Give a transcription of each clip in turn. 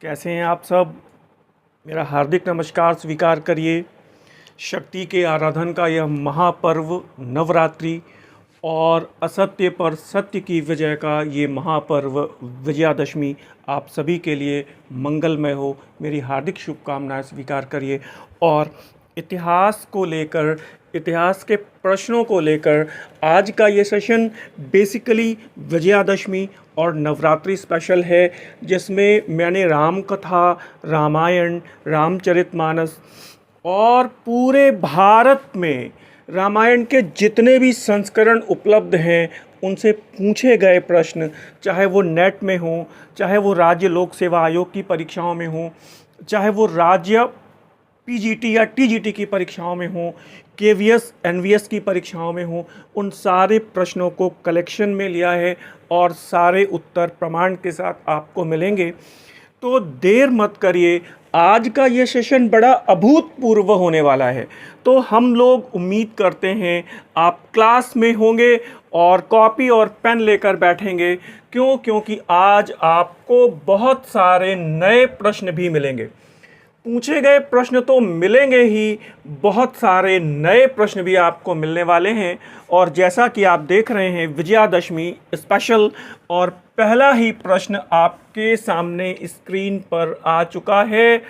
कैसे हैं आप सब। मेरा हार्दिक नमस्कार स्वीकार करिए। शक्ति के आराधन का यह महापर्व नवरात्रि और असत्य पर सत्य की विजय का ये महापर्व विजयादशमी आप सभी के लिए मंगलमय हो, मेरी हार्दिक शुभकामनाएं स्वीकार करिए। और इतिहास को लेकर, इतिहास के प्रश्नों को लेकर आज का ये सेशन बेसिकली विजयादशमी और नवरात्रि स्पेशल है, जिसमें मैंने राम कथा, रामायण, रामचरितमानस और पूरे भारत में रामायण के जितने भी संस्करण उपलब्ध हैं उनसे पूछे गए प्रश्न, चाहे वो नेट में हो, चाहे वो राज्य लोक सेवा आयोग की परीक्षाओं में हो, चाहे वो राज्य पीजीटी या टीजीटी की परीक्षाओं में हो, केवीएस एनवीएस की परीक्षाओं में हो, उन सारे प्रश्नों को कलेक्शन में लिया है और सारे उत्तर प्रमाण के साथ आपको मिलेंगे। तो देर मत करिए, आज का ये सेशन बड़ा अभूतपूर्व होने वाला है। तो हम लोग उम्मीद करते हैं आप क्लास में होंगे और कॉपी और पेन लेकर बैठेंगे। क्योंकि आज आपको बहुत सारे नए प्रश्न भी मिलेंगे। पूछे गए प्रश्न तो मिलेंगे ही, बहुत सारे नए प्रश्न भी आपको मिलने वाले हैं। और जैसा कि आप देख रहे हैं विजयादशमी स्पेशल, और पहला ही प्रश्न आपके सामने स्क्रीन पर आ चुका है।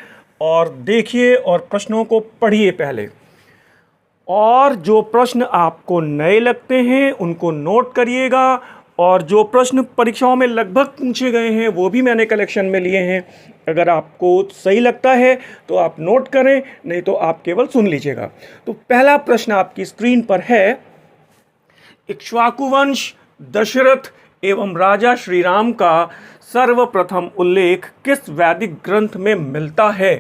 और देखिए और प्रश्नों को पढ़िए पहले, और जो प्रश्न आपको नए लगते हैं उनको नोट करिएगा, और जो प्रश्न परीक्षाओं में लगभग पूछे गए हैं वो भी मैंने कलेक्शन में लिए हैं। अगर आपको सही लगता है तो आप नोट करें, नहीं तो आप केवल सुन लीजिएगा। तो पहला प्रश्न आपकी स्क्रीन पर है, इक्ष्वाकु वंश दशरथ एवं राजा श्री राम का सर्वप्रथम उल्लेख किस वैदिक ग्रंथ में मिलता है।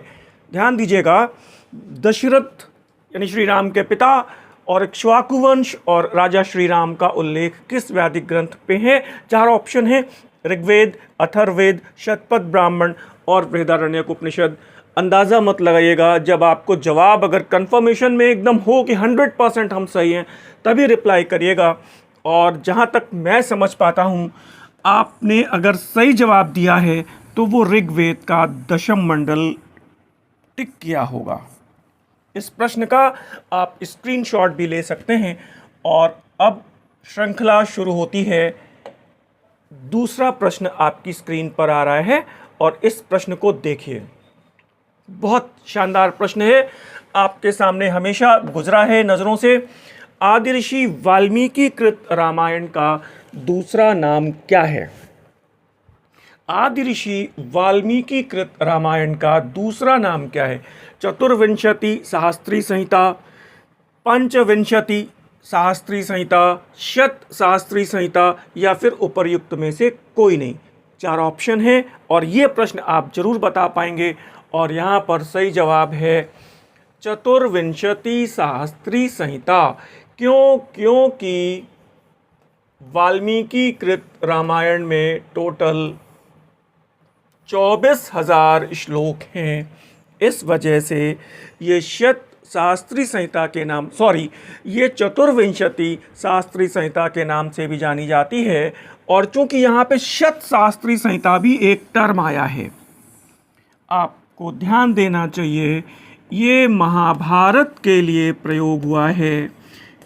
ध्यान दीजिएगा, दशरथ यानी श्री राम के पिता और इक्ष्वाकु वंश और राजा श्री राम का उल्लेख किस वैदिक ग्रंथ पे है। चार ऑप्शन है, ऋग्वेद, अथर्ववेद, शतपथ ब्राह्मण और बृहदारण्यक उपनिषद। अंदाज़ा मत लगाइएगा, जब आपको जवाब अगर कंफर्मेशन में एकदम हो कि 100% हम सही हैं तभी रिप्लाई करिएगा। और जहाँ तक मैं समझ पाता हूँ, आपने अगर सही जवाब दिया है तो वो ऋग्वेद का दशम मंडल टिक किया होगा। इस प्रश्न का आप स्क्रीनशॉट भी ले सकते हैं। और अब श्रृंखला शुरू होती है। दूसरा प्रश्न आपकी स्क्रीन पर आ रहा है और इस प्रश्न को देखिए। बहुत शानदार प्रश्न है, आपके सामने हमेशा गुजरा है नज़रों से। आदि ऋषि वाल्मीकि कृत रामायण का दूसरा नाम क्या है। आदि ऋषि वाल्मीकि कृत रामायण का दूसरा नाम क्या है। चतुर्विंशति सहस्त्री संहिता, पंचविंशति सहस्त्री संहिता, शत सहस्त्री संहिता, या फिर उपर्युक्त में से कोई नहीं। चार ऑप्शन है और ये प्रश्न आप जरूर बता पाएंगे। और यहाँ पर सही जवाब है चतुर्विंशति सहस्त्री संहिता। क्योंकि वाल्मीकि कृत रामायण में टोटल 24,000 श्लोक हैं। इस वजह से ये शत शास्त्री संहिता के नाम, ये चतुर्विंशति शास्त्री संहिता के नाम से भी जानी जाती है। और चूंकि यहाँ पे शत शास्त्री संहिता भी एक टर्म आया है, आपको ध्यान देना चाहिए, ये महाभारत के लिए प्रयोग हुआ है।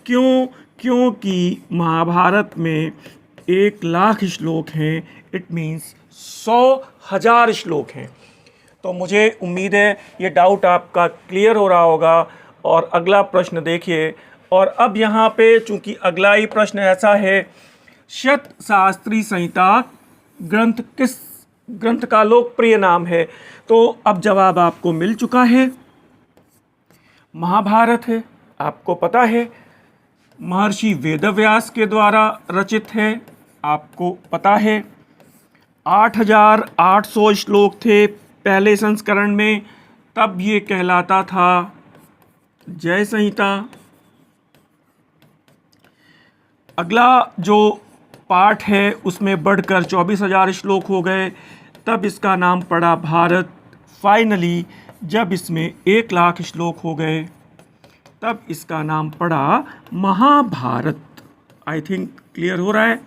क्योंकि महाभारत में 1,00,000 श्लोक हैं, इट मीन्स 100,000 श्लोक हैं। तो मुझे उम्मीद है ये डाउट आपका क्लियर हो रहा होगा। और अगला प्रश्न देखिए। और अब यहाँ पे चूंकि अगला ही प्रश्न ऐसा है, शत शास्त्री संहिता ग्रंथ किस ग्रंथ का लोकप्रिय नाम है। तो अब जवाब आपको मिल चुका है, महाभारत है। आपको पता है महर्षि वेदव्यास के द्वारा रचित है, आपको पता है 8,800 श्लोक थे पहले संस्करण में, तब ये कहलाता था जय संहिता। अगला जो पाठ है उसमें बढ़कर 24,000 श्लोक हो गए, तब इसका नाम पड़ा भारत। फाइनली जब इसमें 1,00,000 श्लोक हो गए तब इसका नाम पड़ा महाभारत। आई थिंक क्लियर हो रहा है।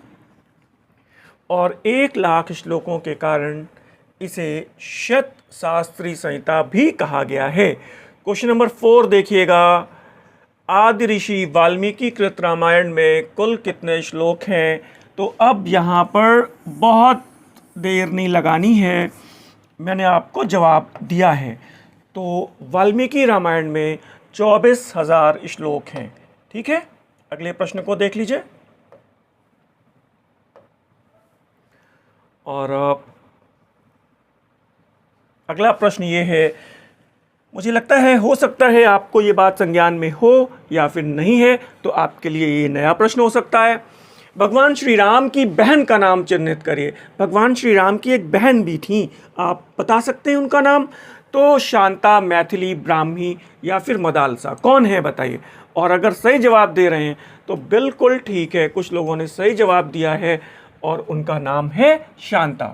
और 1,00,000 श्लोकों के कारण इसे शत शास्त्री संहिता भी कहा गया है। क्वेश्चन नंबर 4 देखिएगा, आदि ऋषि वाल्मीकि कृत रामायण में कुल कितने श्लोक हैं? तो अब यहाँ पर बहुत देर नहीं लगानी है, मैंने आपको जवाब दिया है। तो वाल्मीकि रामायण में 24,000 श्लोक हैं। ठीक है, अगले प्रश्न को देख लीजिए। और अगला प्रश्न ये है, मुझे लगता है हो सकता है आपको ये बात संज्ञान में हो या फिर नहीं है, तो आपके लिए ये नया प्रश्न हो सकता है। भगवान श्री राम की बहन का नाम चिन्हित करिए। भगवान श्री राम की एक बहन भी थी, आप बता सकते हैं उनका नाम? तो शांता, मैथिली, ब्राह्मी या फिर मदालसा, कौन है बताइए। और अगर सही जवाब दे रहे हैं तो बिल्कुल ठीक है, कुछ लोगों ने सही जवाब दिया है और उनका नाम है शांता।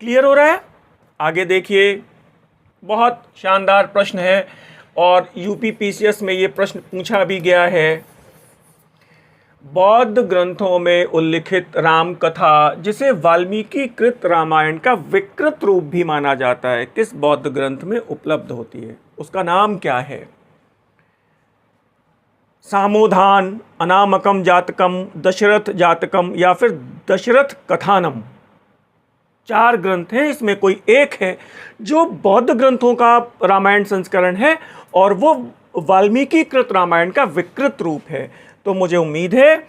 क्लियर हो रहा है? आगे देखिए, बहुत शानदार प्रश्न है और यूपीपीसीएस में ये प्रश्न पूछा भी गया है। बौद्ध ग्रंथों में उल्लिखित राम कथा, जिसे वाल्मीकि कृत रामायण का विकृत रूप भी माना जाता है, किस बौद्ध ग्रंथ में उपलब्ध होती है? उसका नाम क्या है? सामोधान, अनामकम जातकम, दशरथ जातकम या फिर दशरथ कथानम। 4 ग्रंथ हैं, इसमें कोई एक है जो बौद्ध ग्रंथों का रामायण संस्करण है और वो वाल्मीकि कृत रामायण का विकृत रूप है। तो मुझे उम्मीद है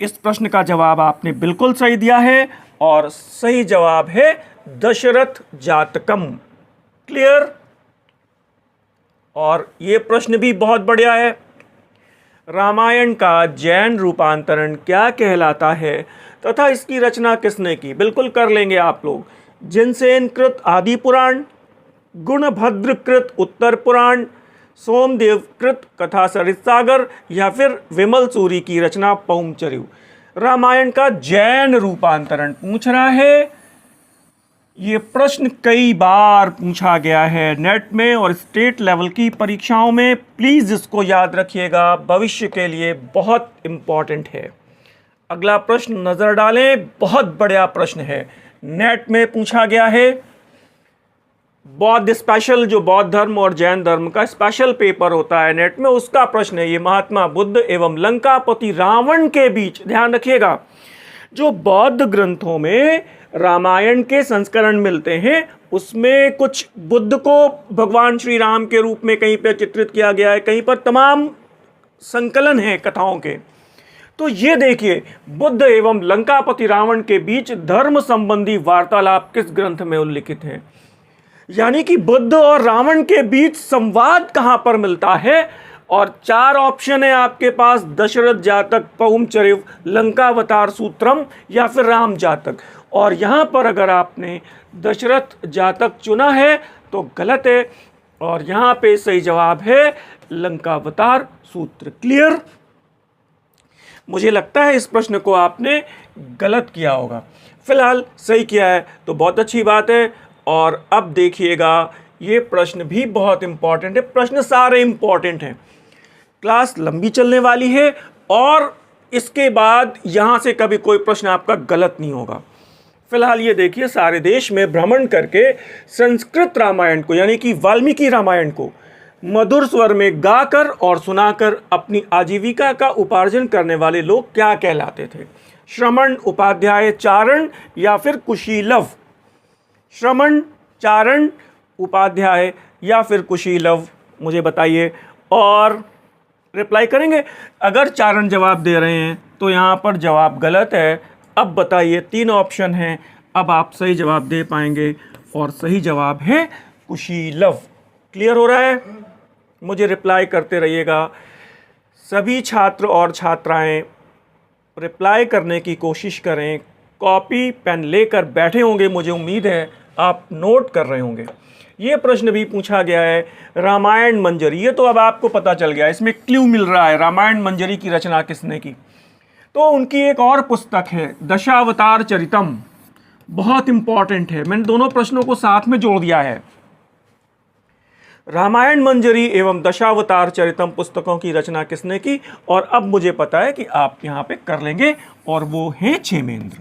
इस प्रश्न का जवाब आपने बिल्कुल सही दिया है और सही जवाब है दशरथ जातकम। क्लियर? और ये प्रश्न भी बहुत बढ़िया है, रामायण का जैन रूपांतरण क्या कहलाता है तथा इसकी रचना किसने की? बिल्कुल कर लेंगे आप लोग। जिनसेन कृत आदि पुराण, गुणभद्र कृत उत्तर पुराण, सोमदेव कृत कथा सरित सागर या फिर विमल सूरी की रचना पौमचर्यु। रामायण का जैन रूपांतरण पूछ रहा है। ये प्रश्न कई बार पूछा गया है नेट में और स्टेट लेवल की परीक्षाओं में। प्लीज़ इसको याद रखिएगा, भविष्य के लिए बहुत इम्पॉर्टेंट है। अगला प्रश्न नज़र डालें, बहुत बढ़िया प्रश्न है, नेट में पूछा गया है। बौद्ध स्पेशल, जो बौद्ध धर्म और जैन धर्म का स्पेशल पेपर होता है नेट में, उसका प्रश्न है ये। महात्मा बुद्ध एवं लंकापति रावण के बीच, ध्यान रखिएगा, जो बौद्ध ग्रंथों में रामायण के संस्करण मिलते हैं उसमें कुछ बुद्ध को भगवान श्री राम के रूप में कहीं पर चित्रित किया गया है, कहीं पर तमाम संकलन है कथाओं के। तो ये देखिए, बुद्ध एवं लंकापति रावण के बीच धर्म संबंधी वार्तालाप किस ग्रंथ में उल्लिखित है? यानी कि बुद्ध और रावण के बीच संवाद कहां पर मिलता है? और 4 ऑप्शन है आपके पास, दशरथ जातक, पौमचर्यु, लंकावतार सूत्रम या फिर राम जातक। और यहां पर अगर आपने दशरथ जातक चुना है तो गलत है और यहां पे सही जवाब है लंकावतार सूत्र। क्लियर? मुझे लगता है इस प्रश्न को आपने गलत किया होगा, फिलहाल सही किया है तो बहुत अच्छी बात है। और अब देखिएगा, ये प्रश्न भी बहुत इंपॉर्टेंट है, प्रश्न सारे इंपॉर्टेंट हैं। क्लास लंबी चलने वाली है और इसके बाद यहाँ से कभी कोई प्रश्न आपका गलत नहीं होगा। फिलहाल ये देखिए, सारे देश में भ्रमण करके संस्कृत रामायण को यानी कि वाल्मीकि रामायण को मधुर स्वर में गाकर और सुनाकर अपनी आजीविका का उपार्जन करने वाले लोग क्या कहलाते थे? श्रमण, उपाध्याय, चारण या फिर कुशीलव? श्रमण, चारण, उपाध्याय या फिर कुशीलव, मुझे बताइए और रिप्लाई करेंगे। अगर चारण जवाब दे रहे हैं तो यहाँ पर जवाब गलत है। अब बताइए, 3 ऑप्शन हैं, अब आप सही जवाब दे पाएंगे और सही जवाब है कुशीलव। क्लियर हो रहा है? मुझे रिप्लाई करते रहिएगा। सभी छात्र और छात्राएं रिप्लाई करने की कोशिश करें, कॉपी पेन लेकर बैठे होंगे, मुझे उम्मीद है आप नोट कर रहे होंगे। ये प्रश्न भी पूछा गया है, रामायण मंजरी, ये तो अब आपको पता चल गया, इसमें क्लू मिल रहा है रामायण मंजरी की रचना किसने की। तो उनकी एक और पुस्तक है दशावतार चरितम, बहुत इंपॉर्टेंट है, मैंने दोनों प्रश्नों को साथ में जोड़ दिया है। रामायण मंजरी एवं दशावतार चरितम पुस्तकों की रचना किसने की? और अब मुझे पता है कि आप यहाँ पे कर लेंगे और वो हैं क्षेमेंद्र।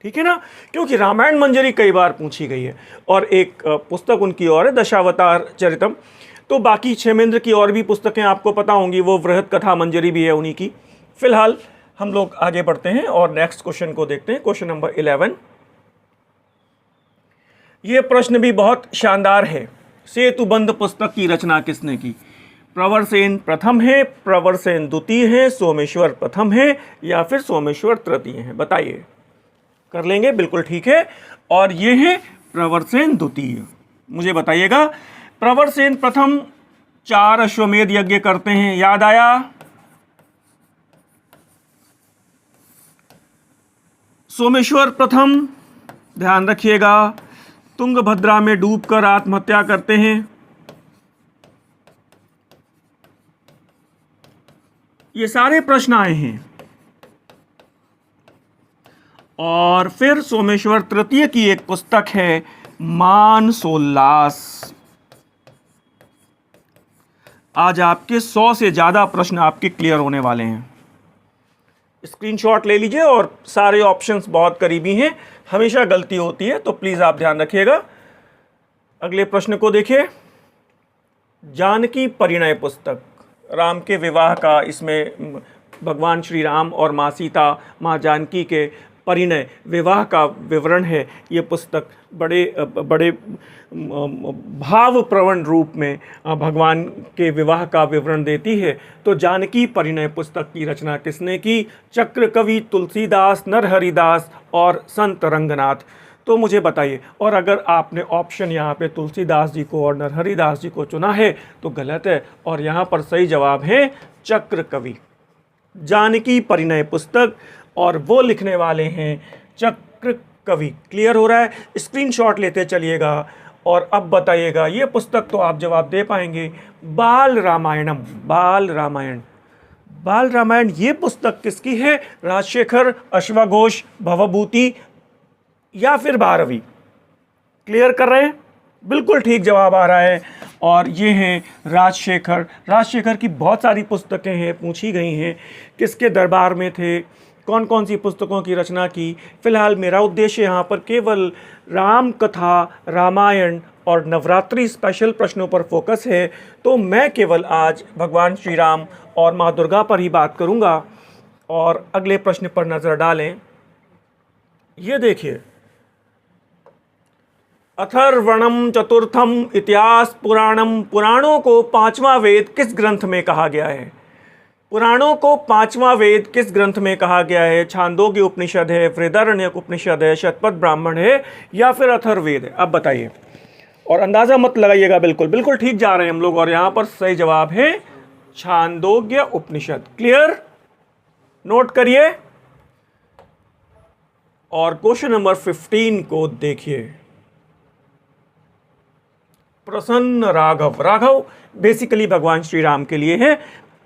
ठीक है ना, क्योंकि रामायण मंजरी कई बार पूछी गई है। और एक पुस्तक उनकी और है दशावतार चरितम। तो बाकी क्षेमेंद्र की और भी पुस्तकें आपको पता होंगी, वो वृहत कथा मंजरी भी है उन्हीं की। फिलहाल हम लोग आगे बढ़ते हैं और नेक्स्ट क्वेश्चन को देखते हैं, क्वेश्चन नंबर 11। ये प्रश्न भी बहुत शानदार है। सेतुबंध पुस्तक की रचना किसने की? प्रवरसेन प्रथम है, प्रवरसेन द्वितीय है, सोमेश्वर प्रथम है, या फिर सोमेश्वर तृतीय है? बताइए। कर लेंगे, बिल्कुल ठीक है। और ये है प्रवरसेन द्वितीय। मुझे बताइएगा, प्रवरसेन प्रथम 4 अश्वमेध यज्ञ करते हैं, याद आया? सोमेश्वर प्रथम, ध्यान रखिएगा, तुंगभद्रा में डूबकर आत्महत्या करते हैं। ये सारे प्रश्न आए हैं। और फिर सोमेश्वर तृतीय की एक पुस्तक है मानसोल्लास। आज आपके 100 से ज्यादा प्रश्न आपके क्लियर होने वाले हैं। स्क्रीनशॉट ले लीजिए, और सारे ऑप्शंस बहुत करीबी हैं, हमेशा गलती होती है, तो प्लीज आप ध्यान रखिएगा। अगले प्रश्न को देखिए। जानकी परिणय पुस्तक, राम के विवाह का, इसमें भगवान श्री राम और माँ सीता, माँ जानकी के परिणय विवाह का विवरण है। ये पुस्तक बड़े भावप्रवण रूप में भगवान के विवाह का विवरण देती है। तो जानकी परिणय पुस्तक की रचना किसने की? चक्र कवि तुलसीदास, नरहरिदास और संत रंगनाथ। तो मुझे बताइए। और अगर आपने ऑप्शन यहाँ पे तुलसीदास जी को और नरहरिदास जी को चुना है तो गलत है, और यहाँ पर सही जवाब है चक्र कवि। जानकी परिणय पुस्तक, और वो लिखने वाले हैं चक्र कवि। क्लियर हो रहा है? स्क्रीनशॉट लेते चलिएगा। और अब बताइएगा, ये पुस्तक तो आप जवाब दे पाएंगे। बाल रामायणम, बाल रामायण, बाल रामायण ये पुस्तक किसकी है? राजशेखर, अश्वघोष, भवभूति या फिर भारवी? क्लियर कर रहे हैं? बिल्कुल ठीक जवाब आ रहा है। और ये हैं राजशेखर। राजशेखर की बहुत सारी पुस्तकें हैं, पूछी गई हैं। किसके दरबार में थे, कौन कौन सी पुस्तकों की रचना की? फिलहाल मेरा उद्देश्य यहाँ पर केवल राम कथा, रामायण और नवरात्रि स्पेशल प्रश्नों पर फोकस है। तो मैं केवल आज भगवान श्री राम और माँ दुर्गा पर ही बात करूँगा। और अगले प्रश्न पर नज़र डालें। ये देखिए, अथर्वणम चतुर्थम इतिहास पुराणम। पुराणों को 5वां वेद किस ग्रंथ में कहा गया है? पुराणों को 5वां वेद किस ग्रंथ में कहा गया है? छांदोग्य उपनिषद है, बृहदारण्यक उपनिषद है, शतपथ ब्राह्मण है, या फिर अथर्ववेद है? अब बताइए। और अंदाजा मत लगाइएगा, बिल्कुल बिल्कुल ठीक जा रहे हैं हम लोग। और यहाँ पर सही जवाब है छांदोग्य उपनिषद। क्लियर? नोट करिए। और क्वेश्चन नंबर 15 को देखिए। प्रसन्न राघव, राघव बेसिकली भगवान श्री राम के लिए है।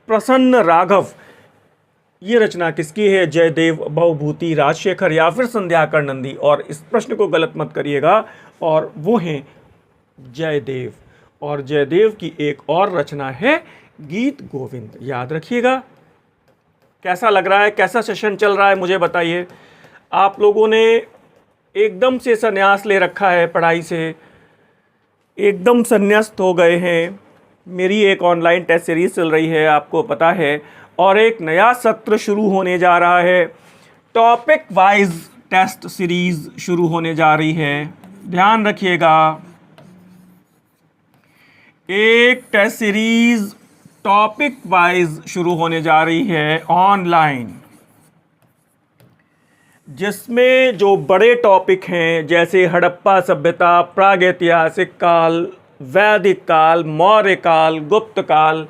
प्रसन्न राघव, ये रचना किसकी है? जयदेव, भवभूति, राजशेखर या फिर संध्याकर नंदी? और इस प्रश्न को गलत मत करिएगा। और वो हैं जयदेव। और जयदेव की एक और रचना है गीत गोविंद। याद रखिएगा। कैसा लग रहा है? कैसा सेशन चल रहा है? मुझे बताइए। आप लोगों ने एकदम से संन्यास ले रखा है पढ़ाई से, एकदम संन्यास्त हो गए हैं। मेरी एक ऑनलाइन टेस्ट सीरीज चल रही है, आपको पता है, और एक नया सत्र शुरू होने जा रहा है। टॉपिक वाइज टेस्ट सीरीज शुरू होने जा रही है, ध्यान रखिएगा। एक टेस्ट सीरीज टॉपिक वाइज शुरू होने जा रही है ऑनलाइन, जिसमें जो बड़े टॉपिक हैं जैसे हड़प्पा सभ्यता, प्रागैतिहासिक काल, वैदिक काल, मौर्य काल, गुप्त काल,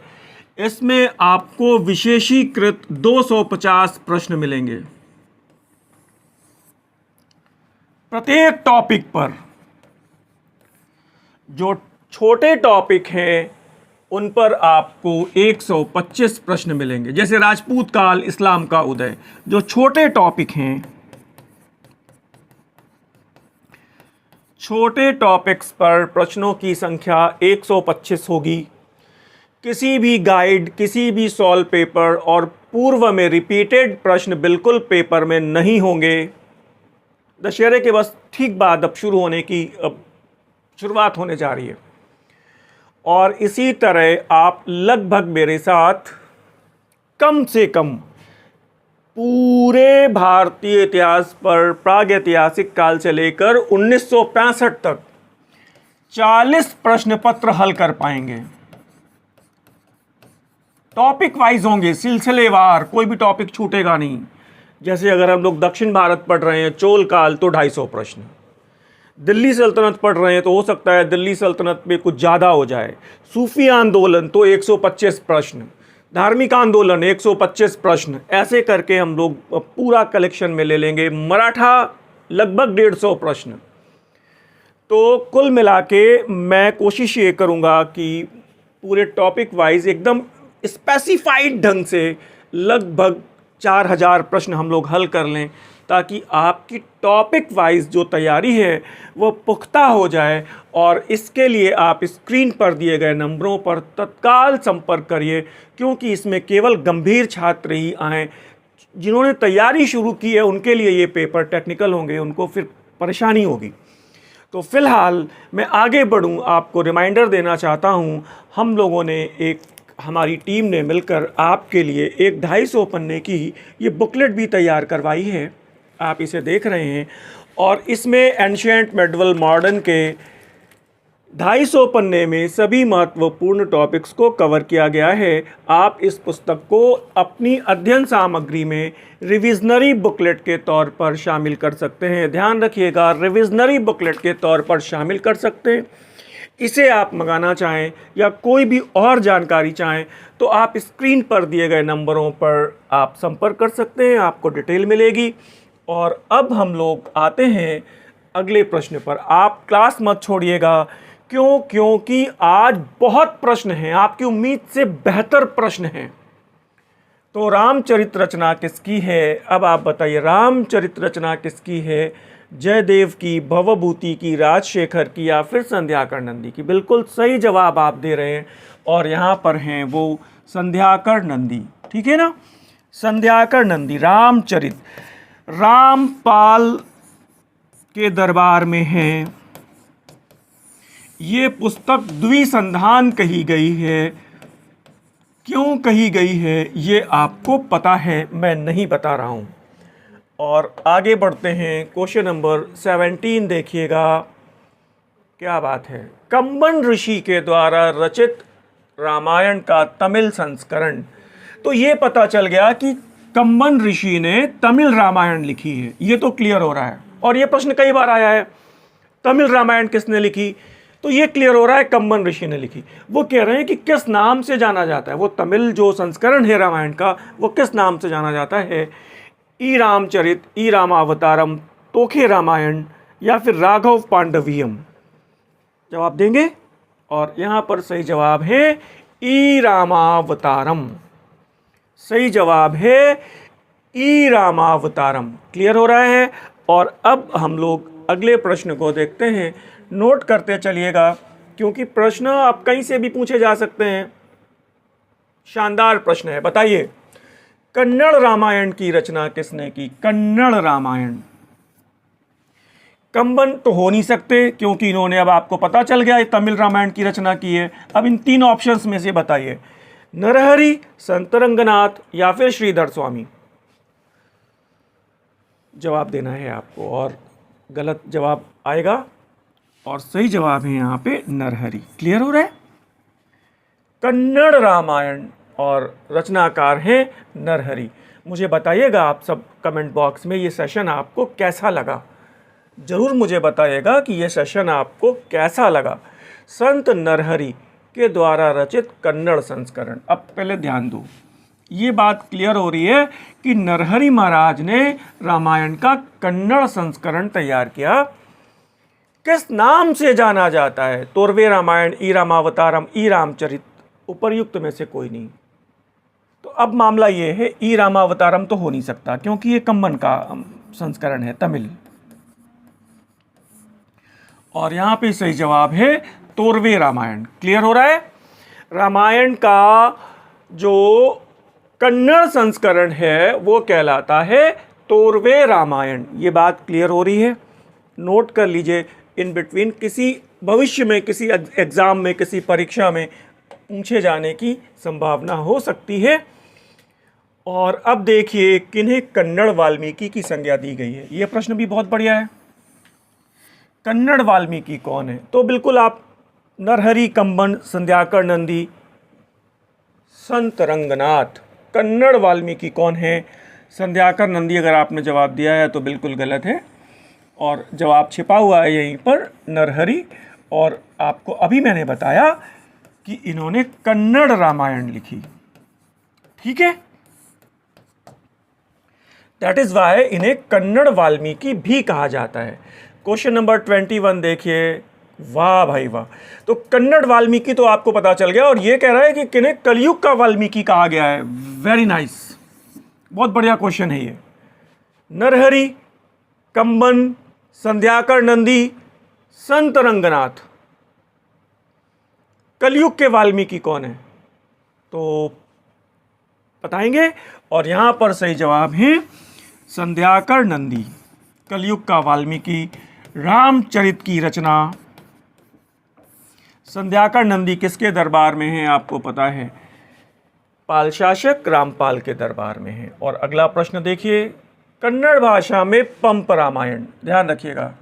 इसमें आपको विशेषीकृत 250 प्रश्न मिलेंगे प्रत्येक टॉपिक पर। जो छोटे टॉपिक हैं उन पर आपको 125 प्रश्न मिलेंगे। जैसे राजपूत काल, इस्लाम का उदय, जो छोटे टॉपिक हैं, छोटे टॉपिक्स पर प्रश्नों की संख्या 125 होगी। किसी भी गाइड, किसी भी सॉल्व पेपर और पूर्व में रिपीटेड प्रश्न बिल्कुल पेपर में नहीं होंगे। दशहरे के बस ठीक बाद अब शुरू होने की अब शुरुआत होने जा रही है। और इसी तरह आप लगभग मेरे साथ कम से कम पूरे भारतीय इतिहास पर प्रागैतिहासिक काल से लेकर 1965 तक 40 प्रश्न पत्र हल कर पाएंगे। टॉपिक वाइज होंगे, सिलसिलेवार, कोई भी टॉपिक छूटेगा नहीं। जैसे अगर हम लोग दक्षिण भारत पढ़ रहे हैं, चोल काल, तो 250 प्रश्न। दिल्ली सल्तनत पढ़ रहे हैं तो हो सकता है दिल्ली सल्तनत में कुछ ज़्यादा हो जाए। सूफी आंदोलन तो 125 प्रश्न, धार्मिक आंदोलन 125 प्रश्न, ऐसे करके हम लोग पूरा कलेक्शन में ले लेंगे। मराठा लगभग 150 प्रश्न। तो कुल मिला के मैं कोशिश ये करूँगा कि पूरे टॉपिक वाइज एकदम स्पेसिफाइड ढंग से लगभग 4000 प्रश्न हम लोग हल कर लें, ताकि आपकी टॉपिक वाइज जो तैयारी है वो पुख्ता हो जाए। और इसके लिए आप स्क्रीन पर दिए गए नंबरों पर तत्काल संपर्क करिए, क्योंकि इसमें केवल गंभीर छात्र ही आएँ। जिन्होंने तैयारी शुरू की है उनके लिए ये पेपर टेक्निकल होंगे, उनको फिर परेशानी होगी। तो फिलहाल मैं आगे बढ़ूं, आपको रिमाइंडर देना चाहता हूं, हम लोगों ने हमारी टीम ने मिलकर आपके लिए एक 250 पन्ने की ये बुकलेट भी तैयार करवाई है। आप इसे देख रहे हैं और इसमें एंशिएंट मेडिवल मॉडर्न के 250 पन्ने में सभी महत्वपूर्ण टॉपिक्स को कवर किया गया है। आप इस पुस्तक को अपनी अध्ययन सामग्री में रिविजनरी बुकलेट के तौर पर शामिल कर सकते हैं। ध्यान रखिएगा, रिविजनरी बुकलेट के तौर पर शामिल कर सकते हैं। इसे आप मंगाना चाहें या कोई भी और जानकारी चाहें तो आप स्क्रीन पर दिए गए नंबरों पर आप संपर्क कर सकते हैं, आपको डिटेल मिलेगी। और अब हम लोग आते हैं अगले प्रश्न पर। आप क्लास मत छोड़िएगा, क्योंकि आज बहुत प्रश्न हैं, आपकी उम्मीद से बेहतर प्रश्न हैं। तो रामचरित रचना किसकी है? अब आप बताइए, रामचरित रचना किसकी है? जयदेव की, भवभूति की, राजशेखर की, या फिर संध्याकर नंदी की? बिल्कुल सही जवाब आप दे रहे हैं। और यहाँ पर हैं वो संध्याकर नंदी, ठीक है ना? संध्याकर नंदी रामचरित रामपाल के दरबार में है। ये पुस्तक द्विसंधान कही गई है। क्यों कही गई है ये आपको पता है, मैं नहीं बता रहा हूँ। और आगे बढ़ते हैं, क्वेश्चन नंबर 17 देखिएगा, क्या बात है। कंबन ऋषि के द्वारा रचित रामायण का तमिल संस्करण। तो ये पता चल गया कि कंबन ऋषि ने तमिल रामायण लिखी है, ये तो क्लियर हो रहा है। और ये प्रश्न कई बार आया है, तमिल रामायण किसने लिखी? तो ये क्लियर हो रहा है, कंबन ऋषि ने लिखी। वो कह रहे हैं कि किस नाम से जाना जाता है, वो तमिल जो संस्करण है रामायण का वो किस नाम से जाना जाता है? ई रामचरित, ई रामावतारम, तोखे रामायण, या फिर राघव पांडवियम? जवाब देंगे। और यहाँ पर सही जवाब है ई रामावतारम। सही जवाब है ई रामावतारम। क्लियर हो रहा है। और अब हम लोग अगले प्रश्न को देखते हैं। नोट करते चलिएगा, क्योंकि प्रश्न आप कहीं से भी पूछे जा सकते हैं। शानदार प्रश्न है, बताइए कन्नड़ रामायण की रचना किसने की? कन्नड़ रामायण। कंबन तो हो नहीं सकते, क्योंकि इन्होंने, अब आपको पता चल गया, तमिल रामायण की रचना की है। अब इन 3 ऑप्शंस में से बताइए, नरहरि, संत रंगनाथ, या फिर श्रीधर स्वामी? जवाब देना है आपको, और गलत जवाब आएगा। और सही जवाब है यहाँ पे नरहरि। क्लियर हो रहा है? कन्नड़ रामायण और रचनाकार हैं नरहरि। मुझे बताइएगा आप सब कमेंट बॉक्स में, ये सेशन आपको कैसा लगा? ज़रूर मुझे बताइएगा कि ये सेशन आपको कैसा लगा। संत नरहरि के द्वारा रचित कन्नड़ संस्करण। अब पहले ध्यान दो, ये बात क्लियर हो रही है कि नरहरि महाराज ने रामायण का कन्नड़ संस्करण तैयार किया। किस नाम से जाना जाता है? तोरवे रामायण, ई रामावतारम, ई रामचरित, उपर्युक्त में से कोई नहीं। तो अब मामला ये है, ई रामावतारम तो हो नहीं सकता, क्योंकि ये कंबन का संस्करण है, तमिल। और यहाँ पे सही जवाब है तोरवे रामायण। क्लियर हो रहा है? रामायण का जो कन्नड़ संस्करण है वो कहलाता है 72वें रामायण। ये बात क्लियर हो रही है? नोट कर लीजिए, इन बिटवीन किसी भविष्य में किसी एग्ज़ाम में किसी परीक्षा में पूछे जाने की संभावना हो सकती है। और अब देखिए, किन्हें कन्नड़ वाल्मीकि की संज्ञा दी गई है। ये प्रश्न भी बहुत बढ़िया है। कन्नड़ वाल्मीकि कौन है? तो बिल्कुल आप नरहरि कंबन, संध्याकर नंदी, संत रंगनाथ। कन्नड़ वाल्मीकि कौन है? संध्याकर नंदी। अगर आपने जवाब दिया है तो बिल्कुल गलत है, और जवाब छिपा हुआ है यहीं पर, नरहरि। और आपको अभी मैंने बताया कि इन्होंने कन्नड़ रामायण लिखी। ठीक है, दैट इज वाई इन्हें कन्नड़ वाल्मीकि भी कहा जाता है। क्वेश्चन नंबर 21 देखिए। वाह भाई वाह, तो कन्नड़ वाल्मीकि तो आपको पता चल गया, और ये कह रहा है कि किन्हें कलयुग का वाल्मीकि कहा गया है। वेरी नाइस, बहुत बढ़िया क्वेश्चन है ये। नरहरि कंबन, संध्याकर नंदी, संत रंगनाथ, कलयुग के वाल्मीकि कौन है? तो बताएंगे। और यहां पर सही जवाब है संध्याकर नंदी। कलयुग का वाल्मीकि, रामचरित की रचना। संध्याकर नंदी किसके दरबार में है? आपको पता है, पाल शासक रामपाल के दरबार में है। और अगला प्रश्न देखिए, कन्नड़ भाषा में पंप रामायण। ध्यान रखिएगा,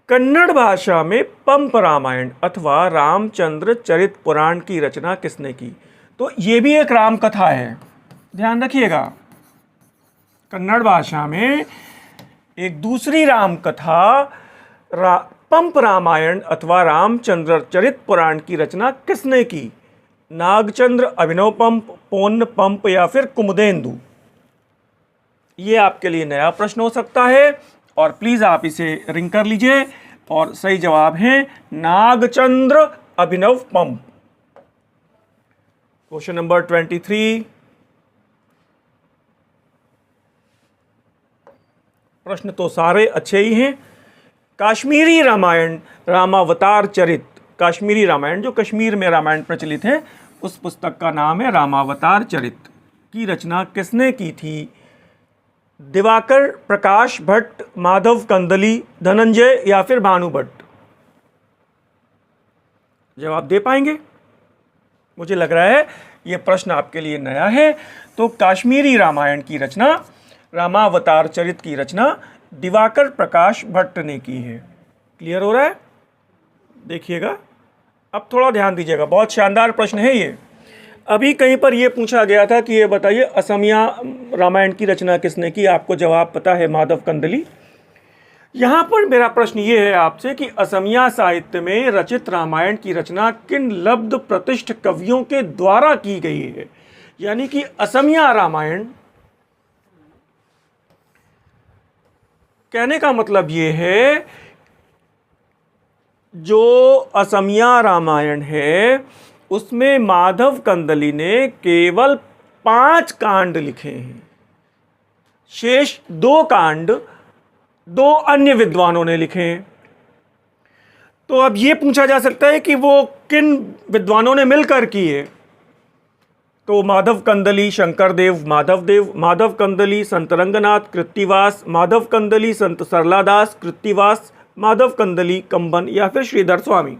कन्नड़ भाषा में पंप रामायण अथवा रामचंद्र चरित पुराण की रचना किसने की? तो ये भी एक राम कथा है। ध्यान रखिएगा, कन्नड़ भाषा में एक दूसरी राम कथा पंप रामायण अथवा रामचंद्र चरित पुराण की रचना किसने की? नागचंद्र, अभिनव पंप, पोन्न पंप या फिर कुमुदेंदु? ये आपके लिए नया प्रश्न हो सकता है, और प्लीज आप इसे रिंग कर लीजिए। और सही जवाब है नागचंद्र अभिनव पंप। Question number 23। प्रश्न तो सारे अच्छे ही हैं। काश्मीरी रामायण, रामावतार चरित। काश्मीरी रामायण, जो कश्मीर में रामायण प्रचलित है, उस पुस्तक का नाम है रामावतार चरित। की रचना किसने की थी? दिवाकर, प्रकाश भट्ट, माधव कंदली, धनंजय या फिर भानु भट्ट? जवाब दे पाएंगे? मुझे लग रहा है यह प्रश्न आपके लिए नया है। तो काश्मीरी रामायण की रचना, रामावतार चरित की रचना दिवाकर प्रकाश भट्ट ने की है। क्लियर हो रहा है? देखिएगा, अब थोड़ा ध्यान दीजिएगा, बहुत शानदार प्रश्न है ये। अभी कहीं पर यह पूछा गया था कि ये बताइए असमिया रामायण की रचना किसने की? आपको जवाब पता है, माधव कंदली। यहाँ पर मेरा प्रश्न ये है आपसे कि असमिया साहित्य में रचित रामायण की रचना किन लब्ध प्रतिष्ठ कवियों के द्वारा की गई है? यानी कि असमिया रामायण, कहने का मतलब ये है, जो असमिया रामायण है उसमें माधव कंदली ने केवल 5 कांड लिखे हैं। शेष 2 कांड 2 अन्य विद्वानों ने लिखे हैं। तो अब यह पूछा जा सकता है कि वो किन विद्वानों ने मिलकर किए? तो माधव कंदली, शंकरदेव, माधवदेव, माधव कंदली, संत रंगनाथ, कृत्तिवास, माधव कंदली, संत सरलादास, कृत्तिवास, माधव कंदली, कंबन या फिर श्रीधर स्वामी?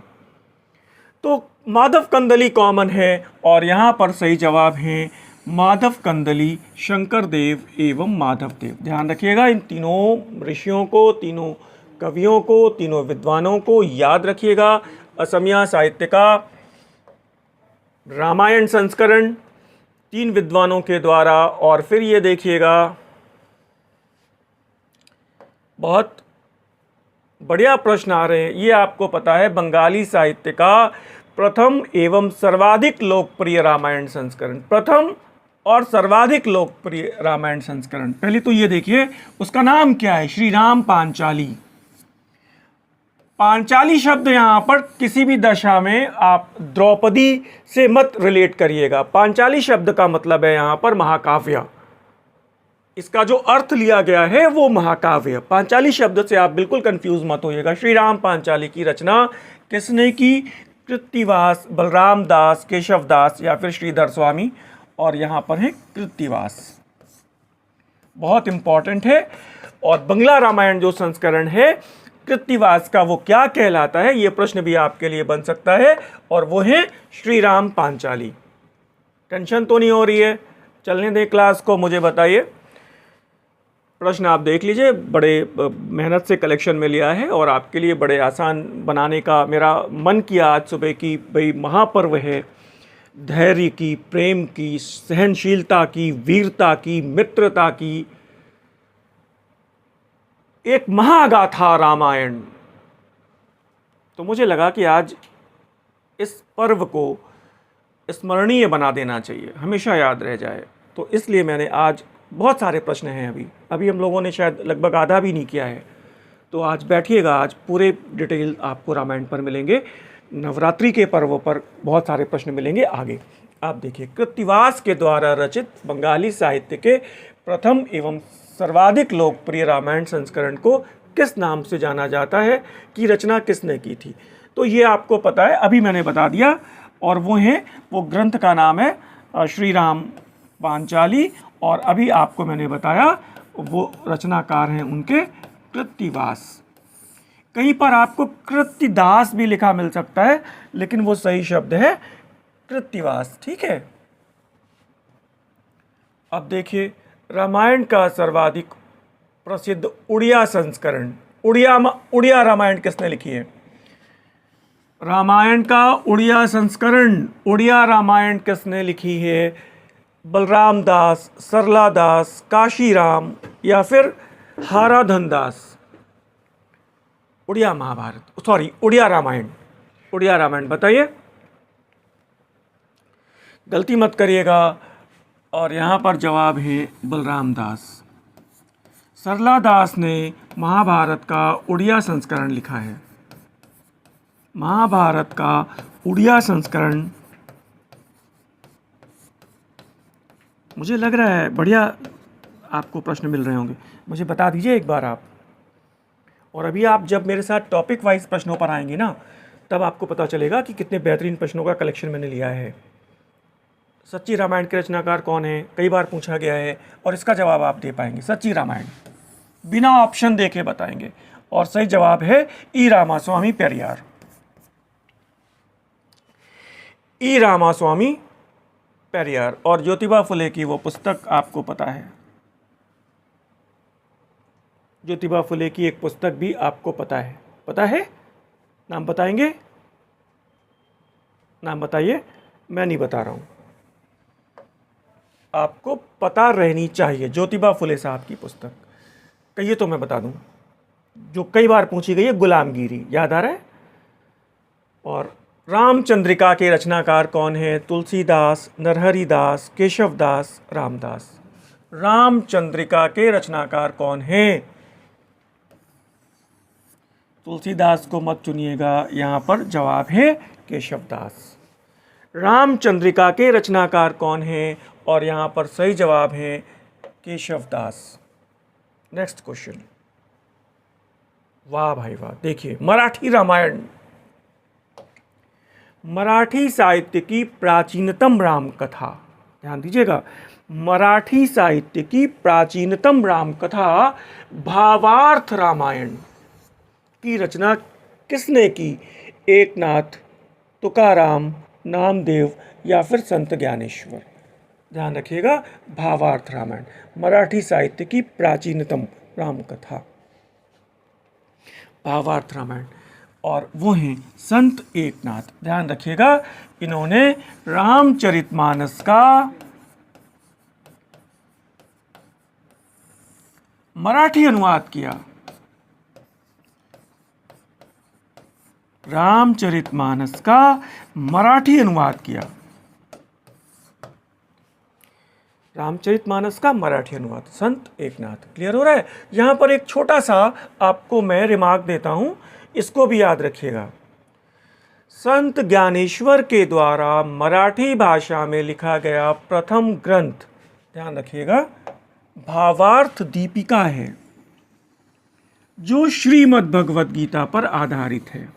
तो माधव कंदली कॉमन है, और यहां पर सही जवाब है माधव कंदली, शंकरदेव एवं माधवदेव। ध्यान रखिएगा, इन तीनों ऋषियों को, तीनों कवियों को, तीनों विद्वानों को याद रखिएगा। असमिया साहित्य का रामायण संस्करण 3 विद्वानों के द्वारा। और फिर ये देखिएगा, बहुत बढ़िया प्रश्न आ रहे हैं। ये आपको पता है, बंगाली साहित्य का प्रथम एवं सर्वाधिक लोकप्रिय रामायण संस्करण, प्रथम और सर्वाधिक लोकप्रिय रामायण संस्करण। पहले तो ये देखिए, उसका नाम क्या है? श्री राम पांचाली। पांचाली शब्द यहां पर किसी भी दशा में आप द्रौपदी से मत रिलेट करिएगा। पांचाली शब्द का मतलब है यहां पर महाकाव्य। इसका जो अर्थ लिया गया है वो महाकाव्य। पांचाली शब्द से आप बिल्कुल कंफ्यूज मत होइएगा। श्री राम पांचाली की रचना किसने की? कृत्तिवास, बलराम दास, केशव दास या फिर श्रीधर स्वामी? और यहां पर है कृत्तिवास। बहुत इंपॉर्टेंट है। और बंगला रामायण जो संस्करण है कृत्तिवास का, वो क्या कहलाता है, ये प्रश्न भी आपके लिए बन सकता है, और वो है श्री राम पांचाली। टेंशन तो नहीं हो रही है? चलने दें क्लास को, मुझे बताइए। प्रश्न आप देख लीजिए, बड़े मेहनत से कलेक्शन में लिया है और आपके लिए बड़े आसान बनाने का मेरा मन किया आज सुबह की। भाई महापर्व है, धैर्य की, प्रेम की, सहनशीलता की, वीरता की, मित्रता की एक महागाथा रामायण। तो मुझे लगा कि आज इस पर्व को स्मरणीय बना देना चाहिए, हमेशा याद रह जाए। तो इसलिए मैंने आज, बहुत सारे प्रश्न हैं अभी हम लोगों ने शायद लगभग आधा भी नहीं किया है, तो आज बैठिएगा, आज पूरे डिटेल आपको रामायण पर मिलेंगे। नवरात्रि के पर्व पर बहुत सारे प्रश्न मिलेंगे आगे। आप देखिए, कृत्तिवास के द्वारा रचित बंगाली साहित्य के प्रथम एवं सर्वाधिक लोकप्रिय रामायण संस्करण को किस नाम से जाना जाता है, कि रचना किसने की थी? तो ये आपको पता है, अभी मैंने बता दिया। और वो ग्रंथ का नाम है श्री राम पांचाली, और अभी आपको मैंने बताया वो रचनाकार हैं उनके कृत्तिवास। कहीं पर आपको कृत्तिदास भी लिखा मिल सकता है, लेकिन वो सही शब्द है कृत्तिवास। ठीक है। अब देखिए, रामायण का सर्वाधिक प्रसिद्ध उड़िया संस्करण, उड़िया रामायण किसने लिखी है? रामायण का उड़िया संस्करण, उड़िया रामायण किसने लिखी है? बलराम दास, सरला दास, काशीराम या फिर हाराधन दास? उड़िया महाभारत, सॉरी उड़िया रामायण बताइए, गलती मत करिएगा। और यहाँ पर जवाब है बलराम दास। सरला दास ने महाभारत का उड़िया संस्करण लिखा है। महाभारत का उड़िया संस्करण, मुझे लग रहा है बढ़िया आपको प्रश्न मिल रहे होंगे, मुझे बता दीजिए एक बार आप। और अभी आप जब मेरे साथ टॉपिक वाइज प्रश्नों पर आएंगे ना, तब आपको पता चलेगा कि कितने बेहतरीन प्रश्नों का कलेक्शन मैंने लिया है। सच्ची रामायण के रचनाकार कौन है, कई बार पूछा गया है, और इसका जवाब आप दे पाएंगे। सच्ची रामायण बिना ऑप्शन देखे बताएंगे, और सही जवाब है ई रामास्वामी पेरियार। ई रामास्वामी पेरियार। और ज्योतिबा फुले की वो पुस्तक आपको पता है, ज्योतिबा फुले की एक पुस्तक भी आपको पता है? नाम बताएंगे? नाम बताइए, मैं नहीं बता रहा हूं, आपको पता रहनी चाहिए। ज्योतिबा फुले साहब की पुस्तक कहिए तो मैं बता दूं, जो कई बार पूछी गई है, गुलामगिरी, याद आ रहा है? और रामचंद्रिका के रचनाकार कौन है? तुलसीदास, नरहरिदास, केशवदास, रामदास। रामचंद्रिका के रचनाकार कौन है? तुलसीदास को मत चुनिएगा, यहाँ पर जवाब है केशवदास। रामचंद्रिका के रचनाकार कौन है? और यहाँ पर सही जवाब है केशवदास। Next question. वाह भाई वाह, देखिए, मराठी रामायण, मराठी साहित्य की प्राचीनतम राम कथा, ध्यान दीजिएगा, मराठी साहित्य की प्राचीनतम राम कथा भावार्थ रामायण की रचना किसने की? एकनाथ, तुकाराम, नामदेव या फिर संत ज्ञानेश्वर? ध्यान रखिएगा, भावार्थ रामायण, मराठी साहित्य की प्राचीनतम राम कथा, भावार्थ रामायण, और वो हैं संत एकनाथ। ध्यान रखिएगा, इन्होंने रामचरितमानस का मराठी अनुवाद किया। रामचरितमानस का मराठी अनुवाद किया। रामचरितमानस का मराठी अनुवाद संत एकनाथ। क्लियर हो रहा है? यहां पर एक छोटा सा आपको मैं रिमार्क देता हूं, इसको भी याद रखिएगा। संत ज्ञानेश्वर के द्वारा मराठी भाषा में लिखा गया प्रथम ग्रंथ, ध्यान रखिएगा, भावार्थ दीपिका है, जो श्रीमद् भगवद गीता पर आधारित है।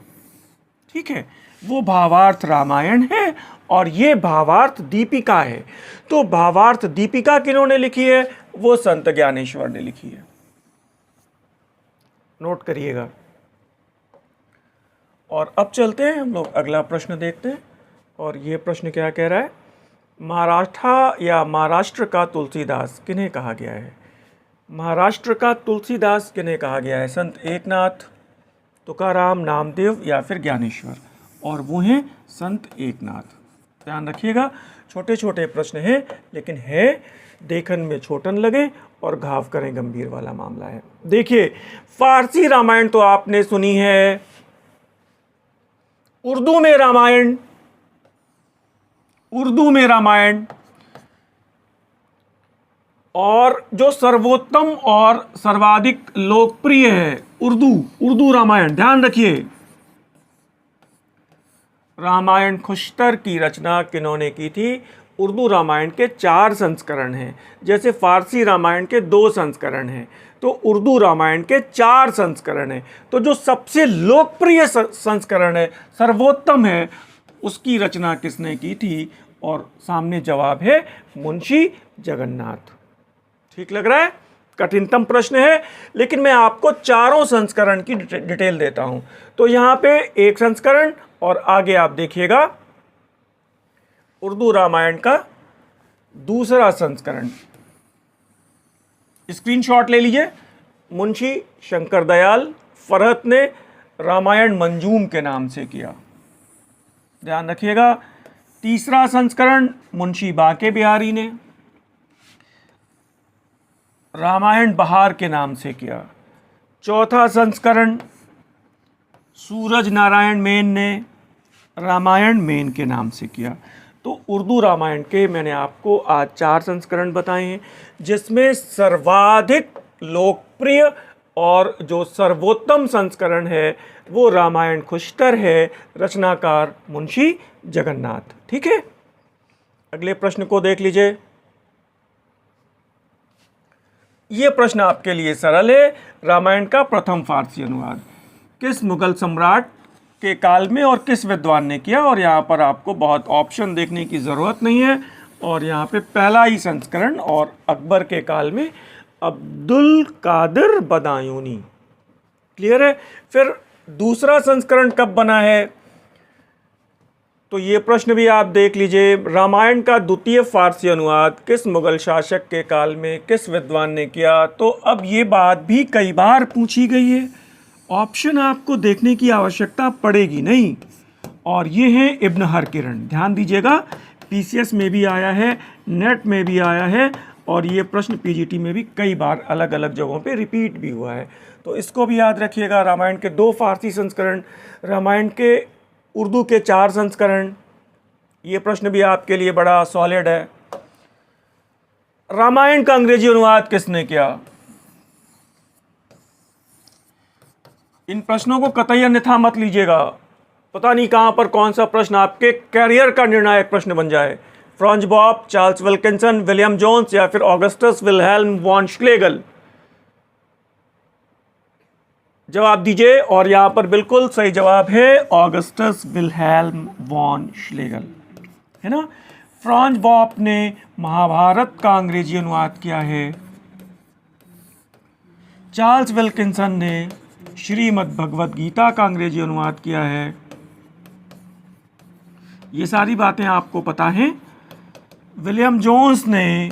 ठीक है, वो भावार्थ रामायण है और ये भावार्थ दीपिका है। तो भावार्थ दीपिका किन्होंने लिखी है? वो संत ज्ञानेश्वर ने लिखी है। नोट करिएगा। और अब चलते हैं हम लोग अगला प्रश्न देखते हैं। और ये प्रश्न क्या कह रहा है, महाराष्ट्र का तुलसीदास किन्हें कहा गया है? महाराष्ट्र का तुलसीदास किन्हें कहा गया है? संत एकनाथ, तुकाराम, नामदेव या फिर ज्ञानेश्वर? और वो हैं संत एकनाथ। ध्यान रखिएगा, छोटे छोटे प्रश्न हैं लेकिन है देखन में छोटन लगे और घाव करें गंभीर वाला मामला है। देखिए, फारसी रामायण तो आपने सुनी है, उर्दू में रामायण और जो सर्वोत्तम और सर्वाधिक लोकप्रिय है उर्दू रामायण। ध्यान रखिए, रामायण खुश्तर की रचना किन्होंने की थी? उर्दू रामायण के 4 संस्करण हैं। जैसे फारसी रामायण के 2 संस्करण हैं, तो उर्दू रामायण के 4 संस्करण हैं। तो जो सबसे लोकप्रिय संस्करण है, सर्वोत्तम है, उसकी रचना किसने की थी? और सामने जवाब है मुंशी जगन्नाथ। ठीक लग रहा है? कठिनतम प्रश्न है, लेकिन मैं आपको चारों संस्करण की डिटेल देता हूं। तो यहां पे एक संस्करण और आगे आप देखिएगा उर्दू रामायण का दूसरा संस्करण। स्क्रीनशॉट ले लीजिए। मुंशी शंकर दयाल फरहत ने रामायण मंजूम के नाम से किया। ध्यान रखिएगा। तीसरा संस्करण मुंशी बांके बिहारी ने रामायण बहार के नाम से किया। चौथा संस्करण सूरज नारायण मेन ने रामायण मेन के नाम से किया। तो उर्दू रामायण के मैंने आपको आज 4 संस्करण बताए हैं, जिसमें सर्वाधिक लोकप्रिय और जो सर्वोत्तम संस्करण है वो रामायण खुश्तर है, रचनाकार मुंशी जगन्नाथ। ठीक है, अगले प्रश्न को देख लीजिए। ये प्रश्न आपके लिए सरल है। रामायण का प्रथम फारसी अनुवाद किस मुगल सम्राट के काल में और किस विद्वान ने किया? और यहाँ पर आपको बहुत ऑप्शन देखने की ज़रूरत नहीं है। और यहाँ पे पहला ही संस्करण और अकबर के काल में अब्दुल कादिर बदायूनी। क्लियर है? फिर दूसरा संस्करण कब बना है? तो ये प्रश्न भी आप देख लीजिए। रामायण का द्वितीय फारसी अनुवाद किस मुगल शासक के काल में किस विद्वान ने किया? तो अब ये बात भी कई बार पूछी गई है, ऑप्शन आपको देखने की आवश्यकता पड़ेगी नहीं। और ये है इब्न हरकिरण। ध्यान दीजिएगा, पीसीएस में भी आया है, नेट में भी आया है, और ये प्रश्न पीजीटी में भी कई बार अलग अलग जगहों पे रिपीट भी हुआ है। तो इसको भी याद रखिएगा। रामायण के 2 फारसी संस्करण, रामायण के उर्दू के 4 संस्करण। ये प्रश्न भी आपके लिए बड़ा सॉलिड है। रामायण का अंग्रेजी अनुवाद किसने किया? इन प्रश्नों को कतई अन्यथा मत लीजिएगा, पता नहीं कहां पर कौन सा प्रश्न आपके कैरियर का निर्णायक प्रश्न बन जाए। Franz Bopp, Charles Wilkinson, William Jones या फिर ऑगस्टस विल्हेल्म वॉन श्लेगल? जवाब दीजिए। और यहां पर बिल्कुल सही जवाब है ऑगस्टस विल्हेल्म वॉन श्लेगल, है ना। फ्रांज बॉब ने महाभारत का अंग्रेजी अनुवाद किया है। चार्ल्स विल्किंसन ने श्रीमद् भगवद गीता का अंग्रेजी अनुवाद किया है। ये सारी बातें आपको पता हैं। विलियम जोन्स ने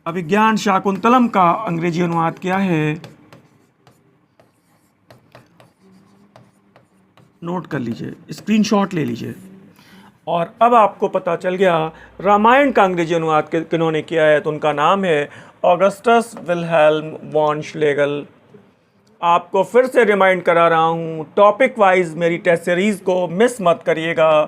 अभिज्ञान शाकुंतलम का अंग्रेजी अनुवाद किया है। नोट कर लीजिए, स्क्रीनशॉट ले लीजिए। और अब आपको पता चल गया रामायण का अंग्रेजी अनुवाद किन्होंने किया है, तो उनका नाम है ऑगस्टस विल्हेल्म वॉन श्लेगल। आपको फिर से रिमाइंड करा रहा हूँ, टॉपिक वाइज मेरी टेस्ट सीरीज़ को मिस मत करिएगा।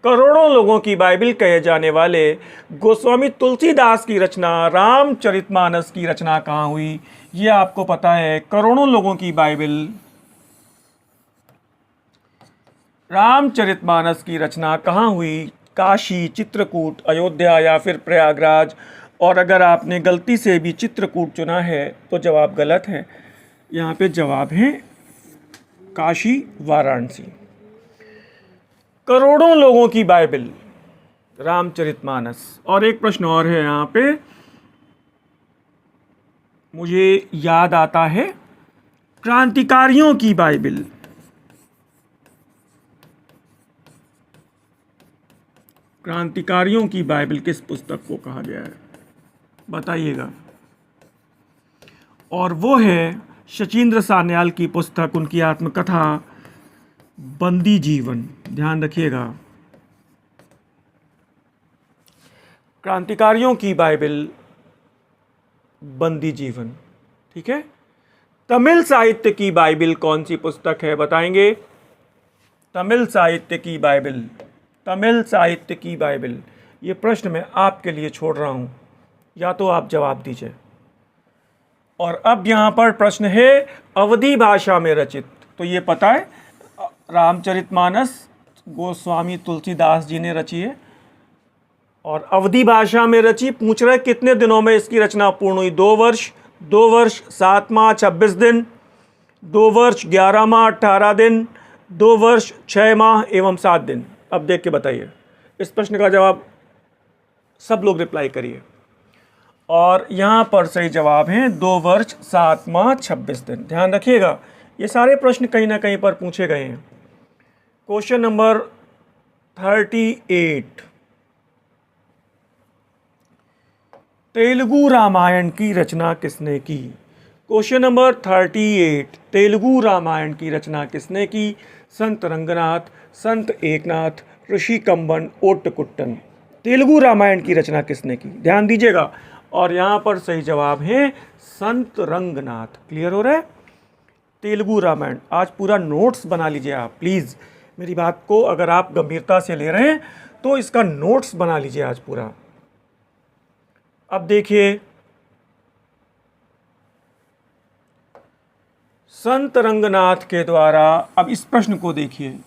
करोड़ों लोगों की बाइबल कहे जाने वाले गोस्वामी तुलसीदास की रचना रामचरितमानस की रचना कहाँ हुई, ये आपको पता है। करोड़ों लोगों की बाइबल रामचरितमानस की रचना कहाँ हुई? काशी, चित्रकूट, अयोध्या या फिर प्रयागराज। और अगर आपने गलती से भी चित्रकूट चुना है तो जवाब गलत है। यहाँ पे जवाब है काशी, वाराणसी। करोड़ों लोगों की बाइबल रामचरितमानस। और एक प्रश्न और है यहाँ पे, मुझे याद आता है क्रांतिकारियों की बाइबिल। क्रांतिकारियों की बाइबिल किस पुस्तक को कहा गया है, बताइएगा। और वो है शचीन्द्र सान्याल की पुस्तक, उनकी आत्मकथा बंदी जीवन। ध्यान रखिएगा, क्रांतिकारियों की बाइबिल बंदी जीवन। ठीक है। तमिल साहित्य की बाइबिल कौन सी पुस्तक है, बताएंगे। तमिल साहित्य की बाइबिल, तमिल साहित्य की बाइबिल। ये प्रश्न मैं आपके लिए छोड़ रहा हूं, या तो आप जवाब दीजिए। और अब यहां पर प्रश्न है अवधी भाषा में रचित, तो ये पता है रामचरितमानस गोस्वामी तुलसीदास जी ने रची है, और अवधी भाषा में रची। पूछ रहे कितने दिनों में इसकी रचना पूर्ण हुई। 2 वर्ष, 2 वर्ष 7 माह 26 दिन, 2 वर्ष 11 माह 18 दिन, 2 वर्ष 6 माह एवं 7 दिन। अब देख के बताइए, इस प्रश्न का जवाब सब लोग रिप्लाई करिए। और यहाँ पर सही जवाब है 2 वर्ष 7 माह 26 दिन। ध्यान रखिएगा, ये सारे प्रश्न कहीं ना कहीं पर पूछे गए हैं। क्वेश्चन नंबर 38, तेलुगु रामायण की रचना किसने की। क्वेश्चन नंबर 38, तेलुगु रामायण की रचना किसने की। संत रंगनाथ, संत एकनाथ, ऋषि कंबन, ओट्टकुट्टन। तेलुगु रामायण की रचना किसने की, ध्यान दीजिएगा। और यहाँ पर सही जवाब है संत रंगनाथ। क्लियर हो रहा है। तेलुगु रामायण, आज पूरा नोट्स बना लीजिए आप प्लीज़। मेरी बात को अगर आप गंभीरता से ले रहे हैं तो इसका नोट्स बना लीजिए आज पूरा। अब देखिए, संत रंगनाथ के द्वारा, अब इस प्रश्न को देखिए,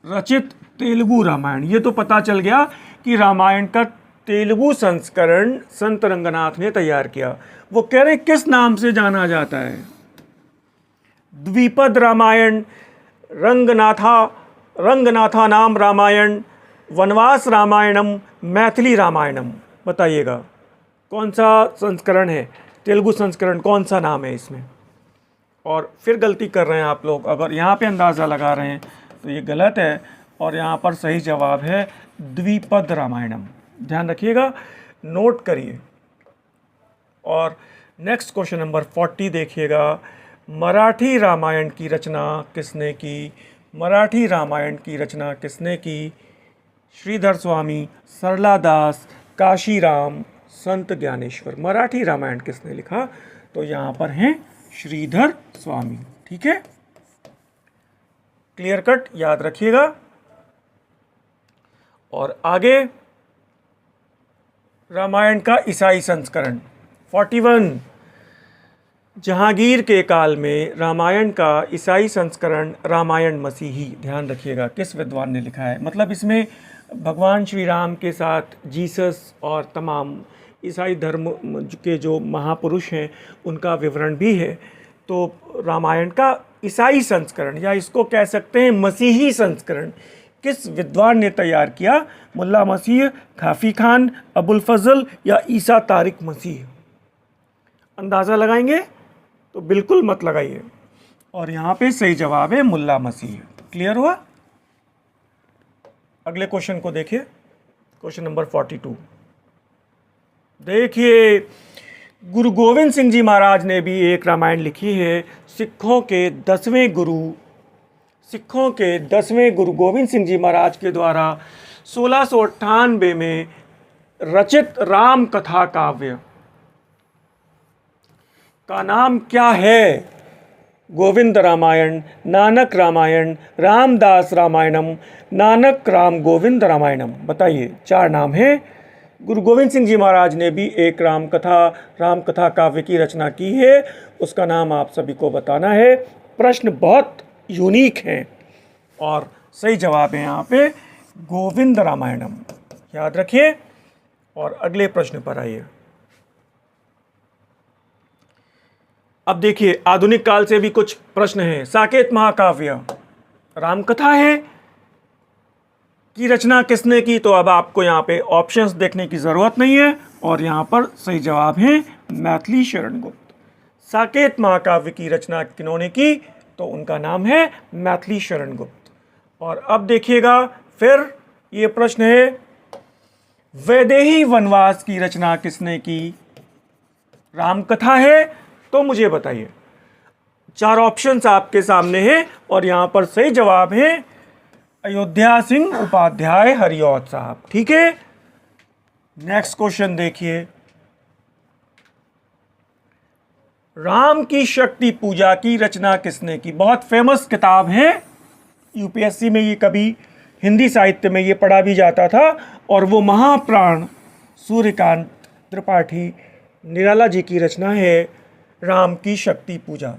रचित तेलुगु रामायण। ये तो पता चल गया कि रामायण का तेलुगु संस्करण संत रंगनाथ ने तैयार किया। वो कह रहे किस नाम से जाना जाता है। द्विपद रामायण, रंगनाथा नाम रामायण, वनवास रामायणम, मैथिली रामायणम। बताइएगा कौन सा संस्करण है, तेलुगु संस्करण कौन सा नाम है इसमें। और फिर गलती कर रहे हैं आप लोग, अगर यहाँ पे अंदाज़ा लगा रहे हैं तो ये गलत है। और यहाँ पर सही जवाब है द्विपद रामायणम। ध्यान रखिएगा, नोट करिए। और नेक्स्ट क्वेश्चन नंबर 40 देखिएगा, मराठी रामायण की रचना किसने की। मराठी रामायण की रचना किसने की। श्रीधर स्वामी, सरला दास, काशीराम, संत ज्ञानेश्वर। मराठी रामायण किसने लिखा, तो यहाँ पर हैं श्रीधर स्वामी। ठीक है, क्लियर कट, याद रखिएगा। और आगे रामायण का ईसाई संस्करण 41, जहांगीर के काल में रामायण का ईसाई संस्करण रामायण मसीही। ध्यान रखिएगा किस विद्वान ने लिखा है, मतलब इसमें भगवान श्री राम के साथ जीसस और तमाम ईसाई धर्म के जो महापुरुष हैं उनका विवरण भी है। तो रामायण का ईसाई संस्करण, या इसको कह सकते हैं मसीही संस्करण, किस विद्वान ने तैयार किया। मुल्ला मसीह, खाफी खान, अबुल फजल या ईसा तारिक मसीह। अंदाज़ा लगाएंगे तो बिल्कुल मत लगाइए। और यहाँ पे सही जवाब है मुल्ला मसीह। क्लियर हुआ। अगले क्वेश्चन को देखिए, क्वेश्चन नंबर 42। देखिए, गुरु गोविंद सिंह जी महाराज ने भी एक रामायण लिखी है। सिखों के 10वें गुरु गोविंद सिंह जी महाराज के द्वारा 1698 में रचित राम कथा काव्य का नाम क्या है। गोविंद रामायण, नानक रामायण, रामदास रामायणम, नानक राम गोविंद रामायणम। बताइए, 4 नाम है। गुरु गोविंद सिंह जी महाराज ने भी एक राम कथा काव्य की रचना की है, उसका नाम आप सभी को बताना है। प्रश्न बहुत यूनिक है और सही जवाब है यहाँ पे गोविंद रामायणम। याद रखिए। और अगले प्रश्न पर आइए। अब देखिए, आधुनिक काल से भी कुछ प्रश्न हैं। साकेत महाकाव्य रामकथा है की रचना किसने की, तो अब आपको यहाँ पे ऑप्शंस देखने की ज़रूरत नहीं है। और यहाँ पर सही जवाब है मैथिली शरण गुप्त। साकेत महाकाव्य की रचना किन्होंने की? तो उनका नाम है मैथिली शरण गुप्त। और अब देखिएगा फिर ये प्रश्न है, वैदेही वनवास की रचना किसने की? रामकथा है तो मुझे बताइए। 4 ऑप्शंस आपके सामने हैं और यहां पर सही जवाब है अयोध्या सिंह उपाध्याय हरिऔध साहब। ठीक है, नेक्स्ट क्वेश्चन देखिए, राम की शक्ति पूजा की रचना किसने की? बहुत फेमस किताब है, यूपीएससी में ये कभी हिंदी साहित्य में ये पढ़ा भी जाता था, और वो महाप्राण सूर्यकांत त्रिपाठी निराला जी की रचना है राम की शक्ति पूजा।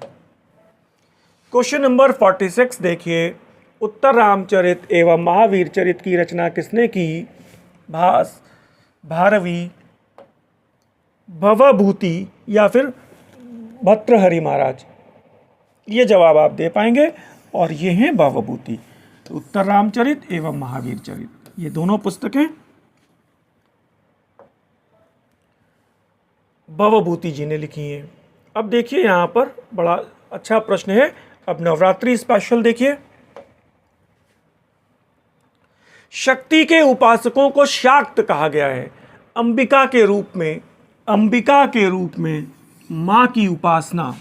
क्वेश्चन नंबर 46 देखिए, उत्तर रामचरित एवं महावीर चरित की रचना किसने की? भास, भारवी, भवभूति या फिर भर्तृहरि महाराज? ये जवाब आप दे पाएंगे, और ये हैं भवभूति। तो उत्तर रामचरित एवं महावीर चरित, ये दोनों पुस्तकें भवभूति जी ने लिखी हैं। अब देखिए यहाँ पर बड़ा अच्छा प्रश्न है, अब नवरात्रि स्पेशल देखिए। शक्ति के उपासकों को शाक्त कहा गया है। अंबिका के रूप में मां की उपासना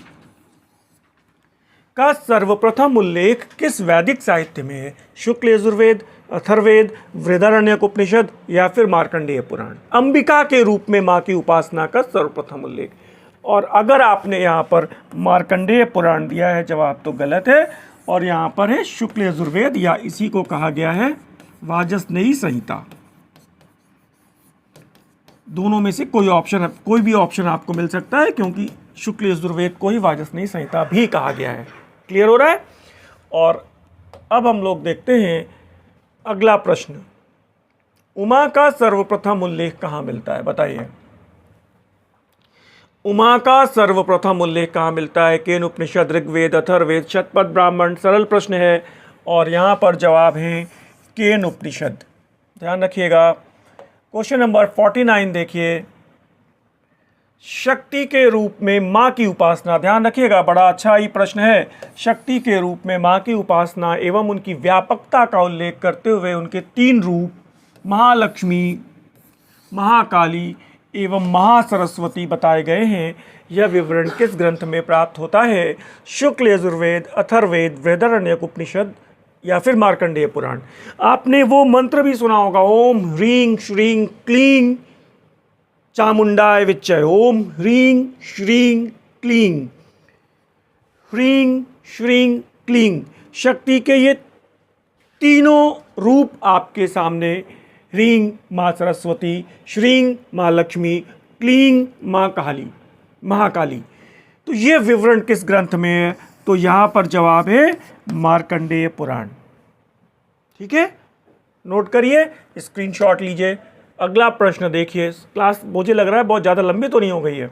का सर्वप्रथम उल्लेख किस वैदिक साहित्य में है? शुक्ल यजुर्वेद, अथर्ववेद, बृहदारण्यक उपनिषद या फिर मार्कंडेय पुराण? अंबिका के रूप में मां की उपासना का सर्वप्रथम उल्लेख। और अगर आपने यहाँ पर मार्कंडेय पुराण दिया है, जवाब तो गलत है, और यहाँ पर है शुक्ल यजुर्वेद, या इसी को कहा गया है वाजस्नेयी संहिता। दोनों में से कोई भी ऑप्शन आपको मिल सकता है, क्योंकि शुक्ल यजुर्वेद को ही वाजस्नेयी संहिता भी कहा गया है। क्लियर हो रहा है? और अब हम लोग देखते हैं अगला प्रश्न, उमा का सर्वप्रथम उल्लेख कहाँ मिलता है? बताइए, उमा का सर्वप्रथम उल्लेख कहाँ मिलता है? केन उपनिषद, ऋग्वेद, अथर्ववेद, शतपथ ब्राह्मण? सरल प्रश्न है, और यहाँ पर जवाब है केन उपनिषद। ध्यान रखिएगा। क्वेश्चन नंबर 49 देखिए, शक्ति के रूप में मां की उपासना, ध्यान रखिएगा, बड़ा अच्छा ही प्रश्न है। शक्ति के रूप में मां की उपासना एवं उनकी व्यापकता का उल्लेख करते हुए उनके 3 रूप महालक्ष्मी, महाकाली एवं महासरस्वती बताए गए हैं। यह विवरण किस ग्रंथ में प्राप्त होता है? शुक्ल यजुर्वेद, अथर्ववेद, बृहदारण्यक उपनिषद या फिर मार्कंडेय पुराण? आपने वो मंत्र भी सुना होगा, ओम ह्रीं श्रीं क्लीं चामुंडाय विच्चय। ओम ह्रीं श्रीं क्लीं, ह्रीं श्रीं क्लीं। शक्ति के ये तीनों रूप आपके सामने, ह्रीं माँ सरस्वती, श्रीं माँ लक्ष्मी, क्लीं माँ महाकाली। तो ये विवरण किस ग्रंथ में है? तो यहाँ पर जवाब है मार्कंडेय पुराण। ठीक है, नोट करिए, स्क्रीनशॉट लीजिए। अगला प्रश्न देखिए। क्लास मुझे लग रहा है बहुत ज़्यादा लंबी तो नहीं हो गई है।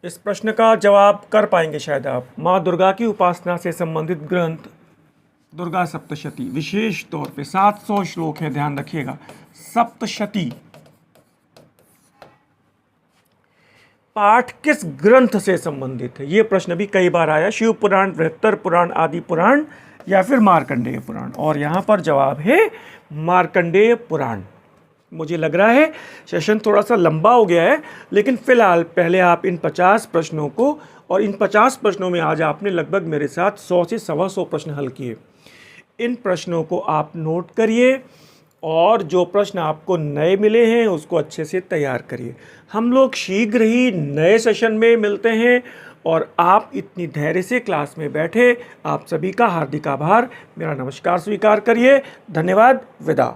इस प्रश्न का जवाब कर पाएंगे शायद आप। माँ दुर्गा की उपासना से संबंधित ग्रंथ दुर्गा सप्तशती, विशेष तौर पे 700 श्लोक है, ध्यान रखिएगा। सप्तशती पाठ किस ग्रंथ से संबंधित है? यह प्रश्न भी कई बार आया। शिव पुराण, बृहत्तर पुराण, आदि पुराण या फिर मार्कंडेय पुराण? और यहाँ पर जवाब है मार्कंडेय पुराण। मुझे लग रहा है सेशन थोड़ा सा लंबा हो गया है, लेकिन फिलहाल पहले आप इन 50 प्रश्नों को, और इन 50 प्रश्नों में आज आपने लगभग मेरे साथ 100 से 125 प्रश्न हल किए। इन प्रश्नों को आप नोट करिए, और जो प्रश्न आपको नए मिले हैं उसको अच्छे से तैयार करिए। हम लोग शीघ्र ही नए सेशन में मिलते हैं, और आप इतनी धैर्य से क्लास में बैठे, आप सभी का हार्दिक आभार। मेरा नमस्कार स्वीकार करिए। धन्यवाद। विदा।